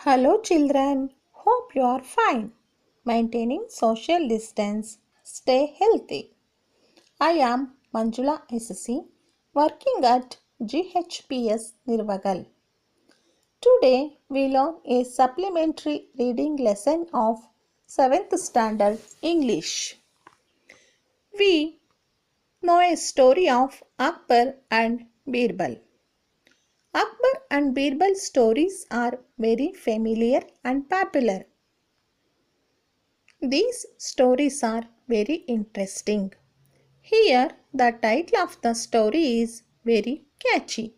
Hello children, hope you are fine. Maintaining social distance, stay healthy. I am Manjula SSC, working at GHPS Nirvagal. Today we learn a supplementary reading lesson of 7th standard English. We know a story of Akbar and Birbal. Akbar and Birbal stories are very familiar and popular. These stories are very interesting. Here, the title of the story is very catchy,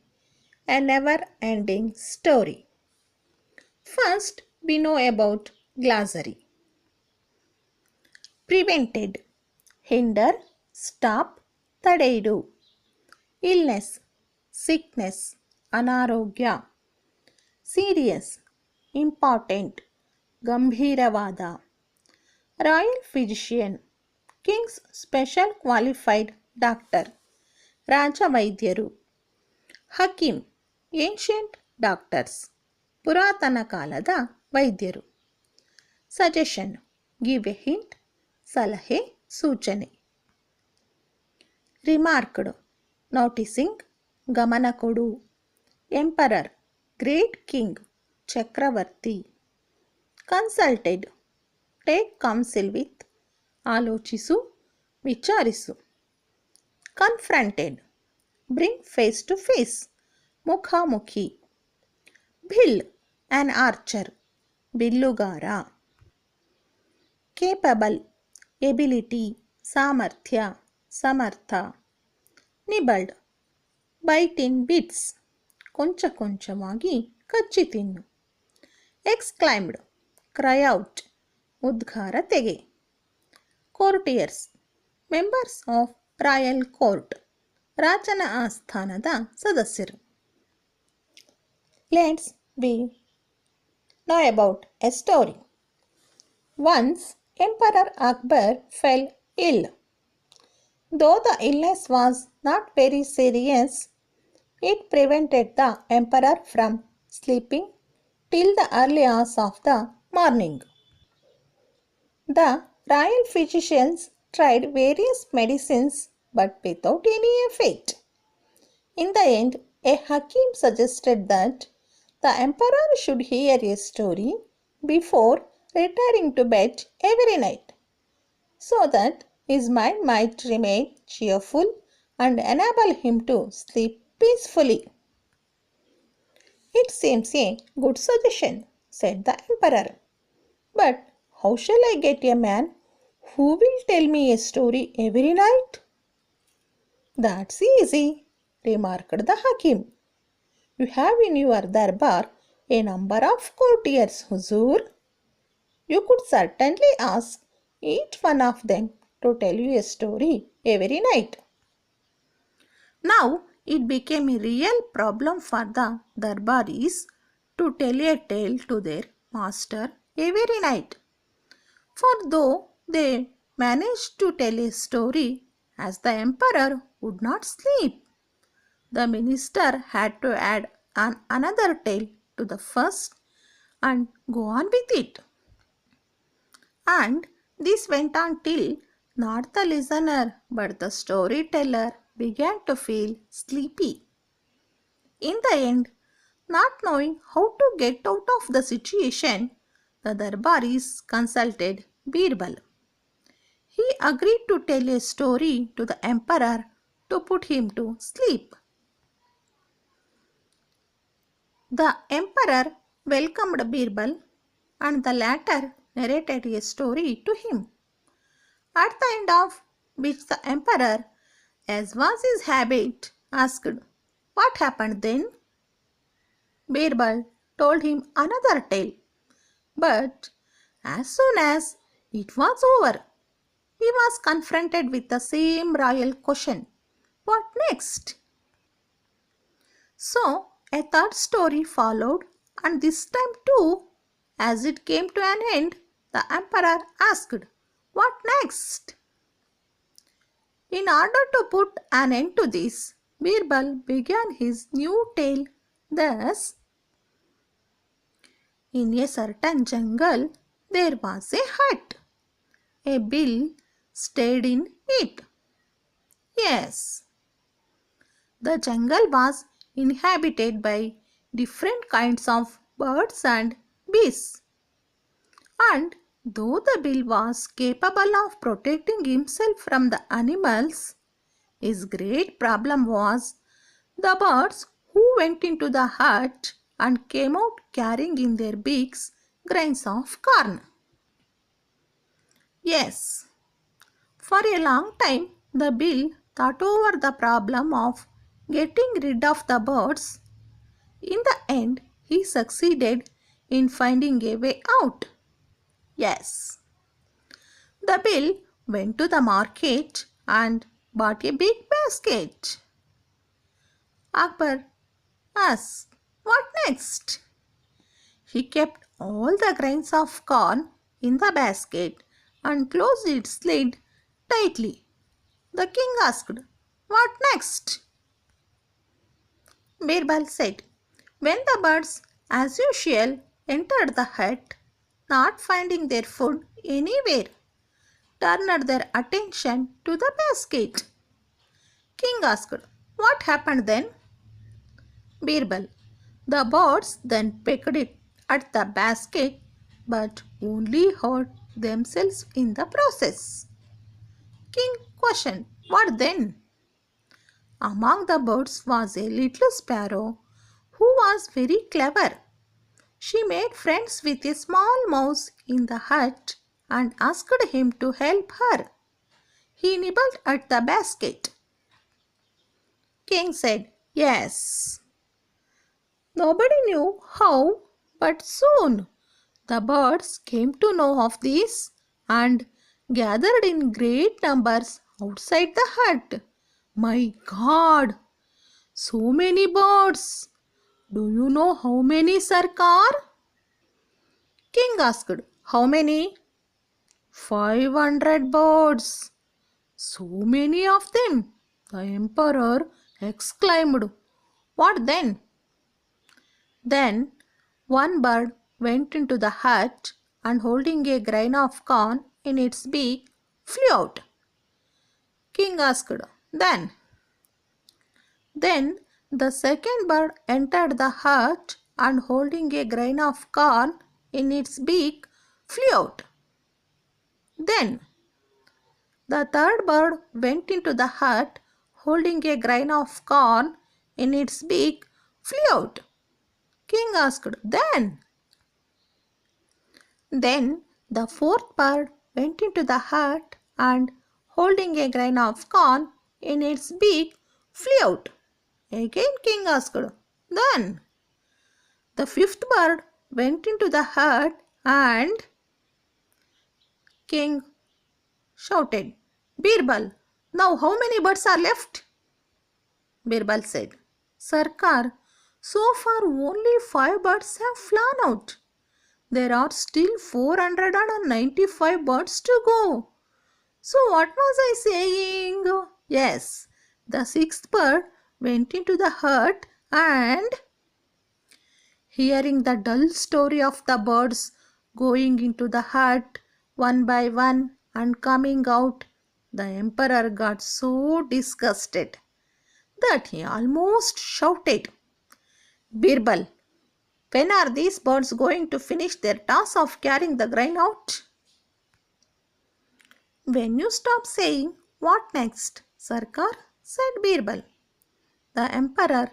a never ending story. First, we know about glossary. Prevented, hinder, stop, ತಡೆಯಿಡು. Illness, sickness, ಅನಾರೋಗ್ಯ. Serious, important, ಗಂಭೀರವಾದ. Royal physician, King's special qualified doctor, ರಾಜವೈದ್ಯರು. ಹಕೀಮ್, ancient doctors, ಪುರಾತನ ಕಾಲದ ವೈದ್ಯರು. Suggestion, give A hint, ಸಲಹೆ, ಸೂಚನೆ. Remarked, noticing, ಗಮನ ಕೊಡು. ಎಂಪರರ್, ಗ್ರೇಟ್ ಕಿಂಗ್, ಚಕ್ರವರ್ತಿ. ಕನ್ಸಲ್ಟೆಡ್, ಟೇಕ್ ಕೌನ್ಸಿಲ್ ವಿತ್, ಆಲೋಚಿಸು, ವಿಚಾರಿಸು. Confronted, bring face to face, ಮುಖಾಮುಖಿ. ಭಿಲ್, ಆನ್ ಆರ್ಚರ್, ಬಿಲ್ಲುಗಾರ. ಕೇಪಬಲ್, ಎಬಿಲಿಟಿ, ಸಾಮರ್ಥ್ಯ, ಸಮರ್ಥ. ನಿಬಲ್ಡ್, ಬೈಟ್ ಇನ್ ಬಿಟ್ಸ್, ಕೊಂಚ ಕೊಂಚವಾಗಿ ಕಚ್ಚಿ ತಿನ್ನು. ಎಕ್ಸ್ಕ್ಲೈಮ್ಡ್, ಕ್ರೈ ಔಟ್, ಉದ್ಗಾರ ತೆಗೆ. Courtiers, members of royal court, ರಾಜನ ಆಸ್ಥಾನದ ಸದಸ್ಯರು. Let's V know about a story. Once, Emperor Akbar fell ill. Though the illness was not very serious, it prevented the emperor from sleeping till the early hours of the morning. The royal physicians tried various medicines but without any effect. In the end, a Hakim suggested that the emperor should hear a story before retiring to bed every night, so that his mind might remain cheerful and enable him to sleep peacefully. It seems a good suggestion, said the emperor. But how shall I get a man who will tell me a story every night? That's easy, remarked the Hakim. You have in your darbar a number of courtiers, Huzur. You could certainly ask each one of them to tell you a story every night. Now it became a real problem for the darbaris to tell a tale to their master every night. For though they managed to tell a story, as the emperor would not sleep, the minister had to add another tale to the first and go on with it. And this went on till not the listener but the storyteller began to feel sleepy. In the end, not knowing how to get out of the situation, the darbaris consulted Birbal. He agreed to tell a story to the emperor to put him to sleep. The emperor welcomed Birbal and the latter narrated a story to him, at the end of which the emperor, as was his habit, asked, "What happened then?" Birbal told him another tale, but as soon as it was over, he was confronted with the same royal question, "What next?" So a third story followed, and this time too, as it came to an end, the emperor asked, "What next?" In order to put an end to this, Birbal began his new tale thus: In a certain jungle, there was a hut. A bill stayed in it. Yes, the jungle was inhabited by different kinds of birds and beasts. And though the bill was capable of protecting himself from the animals, his great problem was the birds who went into the hut and came out carrying in their beaks grains of corn. Yes, for a long time the bill thought over the problem of getting rid of the birds. In the end, he succeeded in finding a way out. Yes, the bill went to the market and bought a big basket. Akbar asked, "What next?" He kept all the grains of corn in the basket and closed its lid tightly. The king asked, "What next?" Birbal said, "When the birds, as usual, entered the hut, not finding their food anywhere, turned their attention to the basket." King asked, "What happened then?" Birbal, "The birds then pecked it at the basket, but only hurt themselves in the process." King questioned, "What then?" Among the birds was a little sparrow who was very clever. She made friends with a small mouse in the hut and asked him to help her. He nibbled at the basket. King said, "Yes." Nobody knew how, but soon the birds came to know of this and gathered in great numbers outside the hut. My God, so many birds! Do you know how many, Sarkar? King asked, "How many?" 500 birds. So many of them. The emperor exclaimed. What then? Then one bird went into the hut and holding a grain of corn in its beak flew out. King asked, Then? Then the second bird entered the hut and holding a grain of corn in its beak flew out. Then the third bird went into the hut holding a grain of corn in its beak flew out. King asked, Then? Then the fourth bird went into the hut and holding a grain of corn in its beak flew out. Again King asked, Then? The fifth bird went into the hut and King shouted, Birbal, now how many birds are left? Birbal said, Sarkar, so far only 5 birds have flown out. There are still 495 birds to go. So what was I saying? Yes, the sixth bird went into the hut and hearing the dull story of the birds going into the hut one by one and coming out, the emperor got so disgusted that he almost shouted, Birbal, when are these birds going to finish their task of carrying the grain out? When you stop saying, What next, Sarkar? Said Birbal. The emperor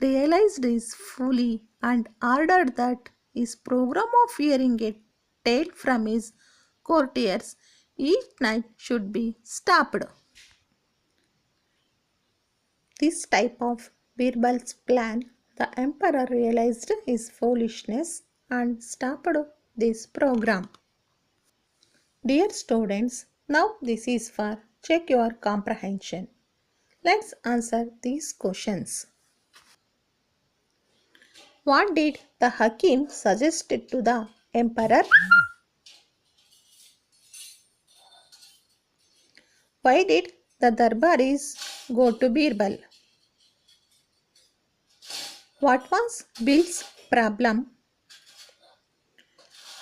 realized this fully and ordered that his program of hearing a tale from his courtiers each night should be stopped. This type of Birbal's plan, the emperor realized his foolishness and stopped this program. Dear students, now this is for check your comprehension. Let's answer these questions. What did the Hakim suggest to the emperor? Why did the Darbaris go to Birbal? What was Bill's problem?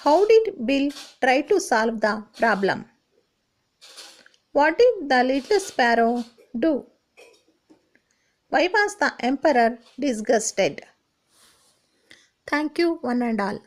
How did Bill try to solve the problem? What did the little sparrow do? Why was the emperor disgusted? Thank you, one and all.